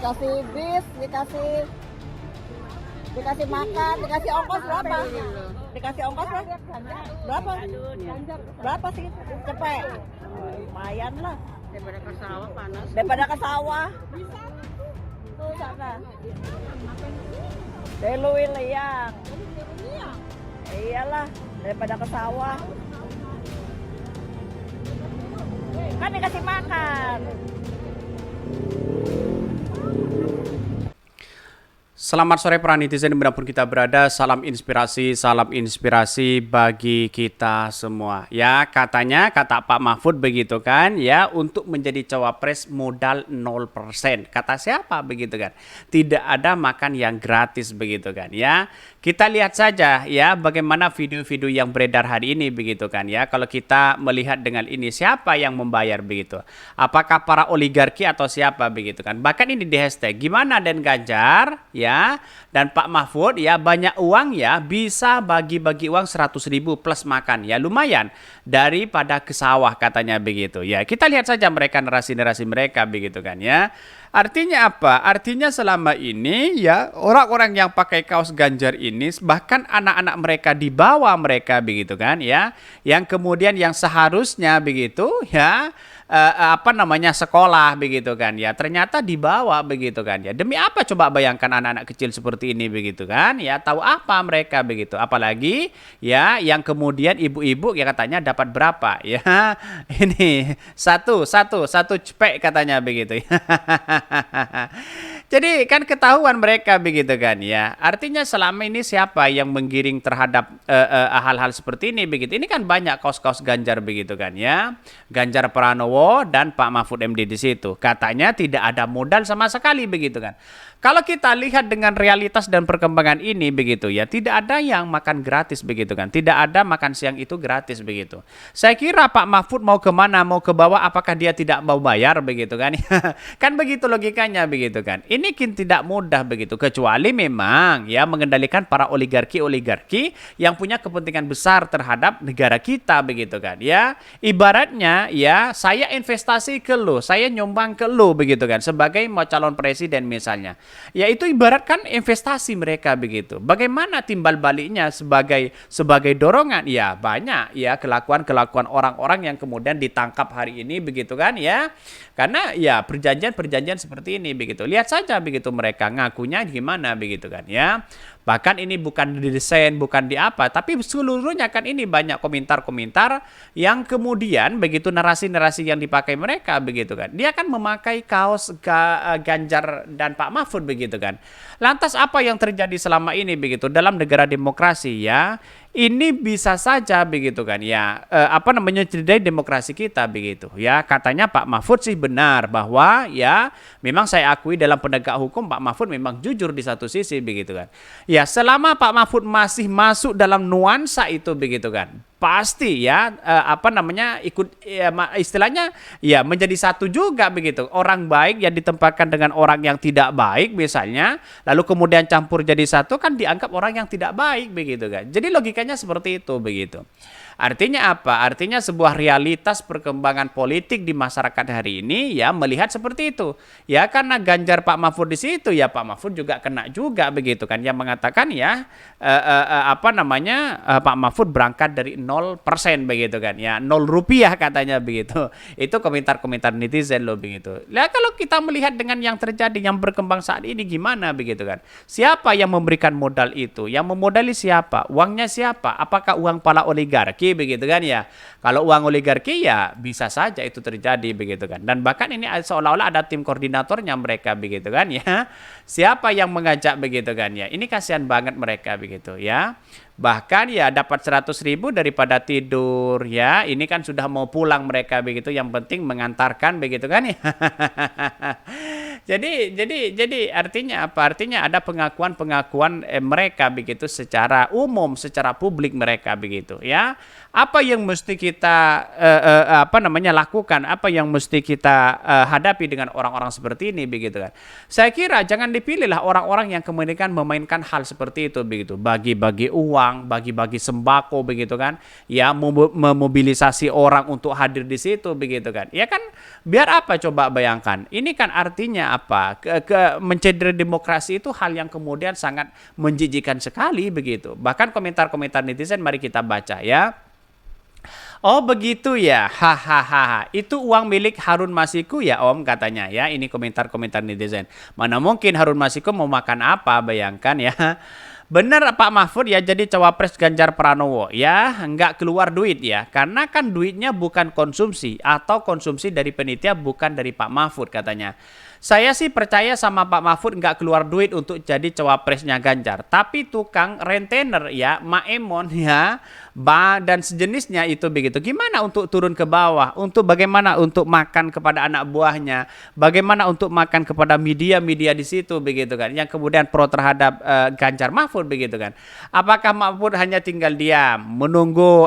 dikasih bis, dikasih makan, dikasih ongkos berapa? Dikasih ongkos berapa? Berapa sih? Cepet. Lumayan lah. Daripada ke sawah panas. Daripada ke sawah. Tuh sana. Deluin liang. Iyalah, daripada ke sawah. Kan dikasih makan. Selamat sore para netizen dimanapun kita berada, salam inspirasi bagi kita semua. Ya, katanya kata Pak Mahfud begitu kan, ya, untuk menjadi cawapres modal 0%. Kata siapa begitu kan? Tidak ada makan yang gratis begitu kan, ya. Kita lihat saja ya bagaimana video-video yang beredar hari ini begitu kan, ya. Kalau kita melihat dengan ini, siapa yang membayar begitu? Apakah para oligarki atau siapa begitu kan? Bahkan ini di hashtag gimana dan Ganjar ya dan Pak Mahfud ya banyak uang ya, bisa bagi-bagi uang 100.000 plus makan ya, lumayan daripada ke sawah katanya begitu ya. Kita lihat saja mereka narasi-narasi mereka begitu kan, ya. Artinya apa? Artinya selama ini ya orang-orang yang pakai kaos Ganjar ini bahkan anak-anak mereka di bawah mereka begitu kan, ya, yang kemudian yang seharusnya begitu ya sekolah begitu kan, ya, ternyata dibawa begitu kan, ya. Demi apa coba bayangkan anak-anak kecil seperti ini begitu kan, ya, tahu apa mereka begitu, apalagi ya yang kemudian ibu-ibu ya katanya dapat berapa ya, ini satu cepek katanya begitu ya. Jadi kan ketahuan mereka begitu kan, ya. Artinya selama ini siapa yang menggiring terhadap hal-hal seperti ini begitu. Ini kan banyak kaos-kaos Ganjar begitu kan, ya. Ganjar Pranowo dan Pak Mahfud MD di situ. Katanya tidak ada modal sama sekali begitu kan. Kalau kita lihat dengan realitas dan perkembangan ini begitu ya, tidak ada yang makan gratis begitu kan. Tidak ada makan siang itu gratis begitu. Saya kira Pak Mahfud mau kemana, mau ke bawah, apakah dia tidak mau bayar begitu kan. Kan begitu logikanya begitu kan. Ini tidak mudah begitu, kecuali memang ya mengendalikan para oligarki yang punya kepentingan besar terhadap negara kita begitu kan, ya. Ibaratnya ya saya investasi ke lo, saya nyumbang ke lo begitu kan, sebagai mau calon presiden misalnya. Ya itu ibaratkan investasi mereka begitu. Bagaimana timbal baliknya sebagai dorongan? Ya banyak ya kelakuan orang-orang yang kemudian ditangkap hari ini begitu kan, ya. Karena ya perjanjian seperti ini begitu. Lihat saja begitu mereka ngakunya gimana begitu kan, ya. Bahkan ini bukan didesain, bukan di apa, tapi seluruhnya kan ini banyak komentar-komentar yang kemudian begitu narasi-narasi yang dipakai mereka begitu kan. Dia kan memakai kaos Ganjar dan Pak Mahfud begitu kan. Lantas apa yang terjadi selama ini begitu dalam negara demokrasi ya? Ini bisa saja begitu kan, ya, cederai demokrasi kita begitu ya. Katanya Pak Mahfud sih benar bahwa ya memang saya akui dalam penegak hukum Pak Mahfud memang jujur di satu sisi begitu kan. Ya selama Pak Mahfud masih masuk dalam nuansa itu begitu kan, pasti ya ikut ya, istilahnya ya menjadi satu juga begitu. Orang baik yang ditempatkan dengan orang yang tidak baik misalnya, lalu kemudian campur jadi satu kan dianggap orang yang tidak baik begitu kan. Jadi logikanya seperti itu begitu. Artinya apa? Artinya sebuah realitas perkembangan politik di masyarakat hari ini ya melihat seperti itu. Ya karena Ganjar Pak Mahfud di situ ya Pak Mahfud juga kena juga begitu kan, yang mengatakan ya Pak Mahfud berangkat dari 0% begitu kan, ya 0 rupiah katanya begitu. Itu komentar-komentar netizen loh begitu. Nah kalau kita melihat dengan yang terjadi yang berkembang saat ini gimana begitu kan? Siapa yang memberikan modal itu? Yang memodali siapa? Uangnya siapa? Apakah uang para oligarki begitu kan, ya. Kalau uang oligarki ya bisa saja itu terjadi begitu kan. Dan bahkan ini seolah-olah ada tim koordinatornya mereka begitu kan, ya. Siapa yang mengajak begitu kan, ya. Ini kasihan banget mereka begitu ya. Bahkan ya dapat 100.000 daripada tidur ya. Ini kan sudah mau pulang mereka begitu, yang penting mengantarkan begitu kan, ya. Jadi artinya apa? Artinya ada pengakuan mereka begitu secara umum, secara publik mereka begitu ya. Apa yang mesti kita lakukan? Apa yang mesti kita hadapi dengan orang-orang seperti ini begitu kan? Saya kira jangan dipilihlah orang-orang yang kemudian memainkan hal seperti itu begitu. Bagi-bagi uang, bagi-bagi sembako begitu kan? Ya memobilisasi orang untuk hadir di situ begitu kan? Ya kan biar apa coba bayangkan? Ini kan artinya artinya apa? Mencederai demokrasi itu hal yang kemudian sangat menjijikan sekali begitu. Bahkan komentar-komentar netizen mari kita baca ya. Oh begitu ya, hahaha. Itu uang milik Harun Masiku ya Om katanya ya. Ini komentar-komentar netizen. Mana mungkin Harun Masiku mau makan apa, bayangkan ya. Benar Pak Mahfud ya jadi cawapres Ganjar Pranowo ya, nggak keluar duit ya. Karena kan duitnya bukan konsumsi atau konsumsi dari penitia bukan dari Pak Mahfud katanya. Saya sih percaya sama Pak Mahfud nggak keluar duit untuk jadi cawapresnya Ganjar. Tapi tukang rentenir ya, Maemon ya, dan sejenisnya itu begitu. Gimana untuk turun ke bawah? Untuk bagaimana untuk makan kepada anak buahnya? Bagaimana untuk makan kepada media-media di situ begitu kan? Yang kemudian pro terhadap Ganjar Mahfud begitu kan? Apakah Mahfud hanya tinggal diam menunggu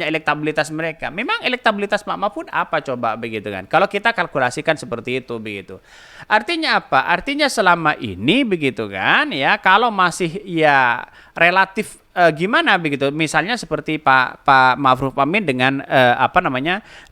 elektabilitas mereka? Memang elektabilitas Pak Mahfud apa coba begitu kan? Kalau kita kalkulasikan seperti itu begitu. Artinya apa? Artinya selama ini begitu kan ya, kalau masih ya relatif gimana begitu, misalnya seperti Pak Ma'ruf Amin dengan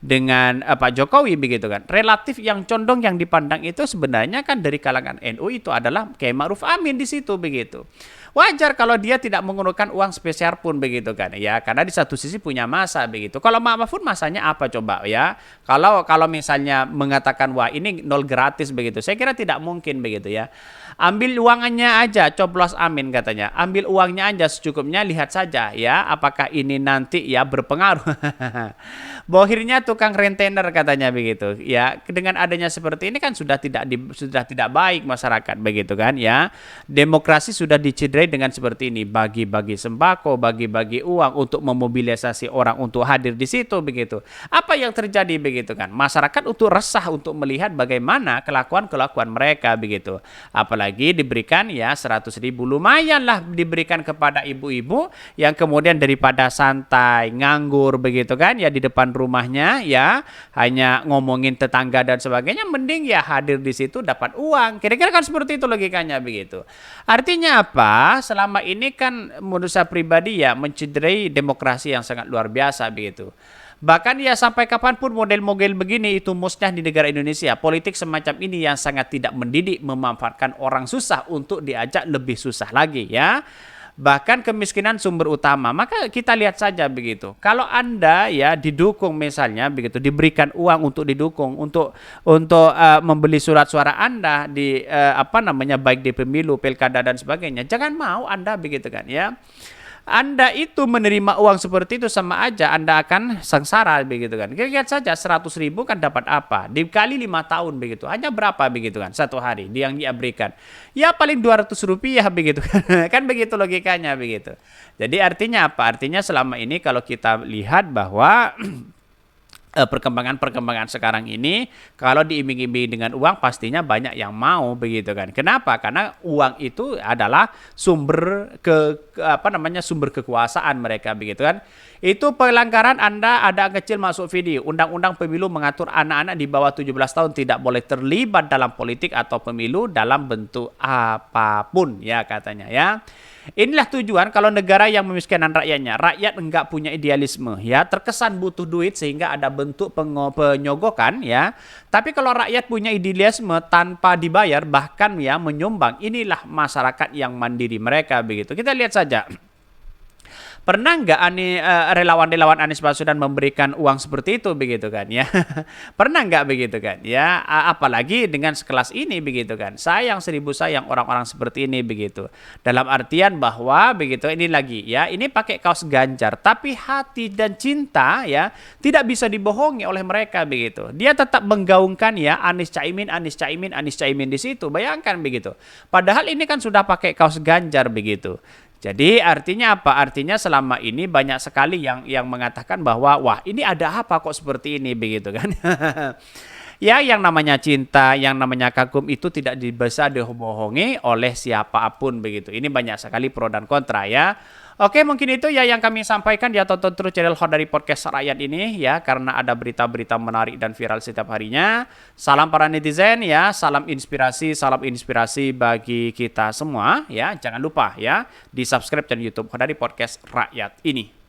dengan Pak Jokowi begitu kan, relatif yang condong yang dipandang itu sebenarnya kan dari kalangan NU itu adalah Kiai Ma'ruf Amin di situ begitu. Wajar kalau dia tidak menggunakan uang spesial pun begitu kan ya, karena di satu sisi punya masa begitu. Kalau Pak Mahfud masanya apa coba ya, kalau misalnya mengatakan wah ini nol gratis begitu, saya kira tidak mungkin begitu ya. Ambil uangnya aja, coblos Amin katanya. Ambil uangnya aja secukupnya, lihat saja ya apakah ini nanti ya berpengaruh. Bohirnya tukang rentenir katanya begitu. Ya, dengan adanya seperti ini kan sudah tidak baik masyarakat begitu kan ya. Demokrasi sudah dicederai dengan seperti ini, bagi-bagi sembako, bagi-bagi uang untuk memobilisasi orang untuk hadir di situ begitu. Apa yang terjadi begitu kan? Masyarakat untuk resah untuk melihat bagaimana kelakuan mereka begitu. Apalagi diberikan ya 100.000, lumayan lah diberikan kepada ibu-ibu yang kemudian daripada santai nganggur begitu kan ya di depan rumahnya ya hanya ngomongin tetangga dan sebagainya, mending ya hadir di situ dapat uang. Kira-kira kan seperti itu logikanya begitu. Artinya apa? Selama ini kan menurut saya pribadi ya mencederai demokrasi yang sangat luar biasa begitu. Bahkan ya sampai kapanpun model-model begini itu musnah di negara Indonesia. Politik semacam ini yang sangat tidak mendidik, memanfaatkan orang susah untuk diajak lebih susah lagi ya. Bahkan kemiskinan sumber utama. Maka kita lihat saja begitu. Kalau Anda ya didukung misalnya begitu, diberikan uang untuk didukung untuk membeli surat suara Anda di baik di pemilu, pilkada dan sebagainya. Jangan mau Anda begitu kan ya. Anda itu menerima uang seperti itu sama aja Anda akan sengsara begitu kan. Lihat saja 100.000 kan dapat apa? Dikali 5 tahun begitu. Hanya berapa begitu kan satu hari yang dia berikan? Ya paling 200 rupiah begitu kan. Kan begitu logikanya begitu. Jadi artinya apa? Artinya selama ini kalau kita lihat bahwa perkembangan sekarang ini kalau diiming-iming dengan uang pastinya banyak yang mau begitu kan. Kenapa? Karena uang itu adalah sumber sumber kekuasaan mereka begitu kan. Itu pelanggaran Anda ada kecil masuk video. Undang-undang pemilu mengatur anak-anak di bawah 17 tahun tidak boleh terlibat dalam politik atau pemilu dalam bentuk apapun ya katanya ya. Inilah tujuan kalau negara yang memiskinkan rakyatnya. Rakyat enggak punya idealisme ya, terkesan butuh duit sehingga ada bentuk penyogokan ya. Tapi kalau rakyat punya idealisme tanpa dibayar bahkan ya menyumbang, inilah masyarakat yang mandiri mereka begitu. Kita lihat saja. Pernah nggak relawan-relawan Anies Baswedan memberikan uang seperti itu begitu kan ya? Pernah nggak begitu kan ya? Apalagi dengan sekelas ini begitu kan? Sayang seribu sayang orang-orang seperti ini begitu. Dalam artian bahwa begitu ini lagi ya, ini pakai kaos Ganjar tapi hati dan cinta ya tidak bisa dibohongi oleh mereka begitu. Dia tetap menggaungkan ya Anies Caimin di situ. Bayangkan begitu. Padahal ini kan sudah pakai kaos Ganjar begitu. Jadi artinya apa? Artinya selama ini banyak sekali yang mengatakan bahwa wah ini ada apa kok seperti ini begitu kan. Ya yang namanya cinta, yang namanya kagum itu tidak bisa dibohongi oleh siapapun begitu. Ini banyak sekali pro dan kontra ya. Oke, mungkin itu ya yang kami sampaikan. Ya, tonton terus channel Khodari Podcast Rakyat ini ya, karena ada berita-berita menarik dan viral setiap harinya. Salam para netizen ya, salam inspirasi bagi kita semua ya. Jangan lupa ya di subscribe channel YouTube Khodari Podcast Rakyat ini.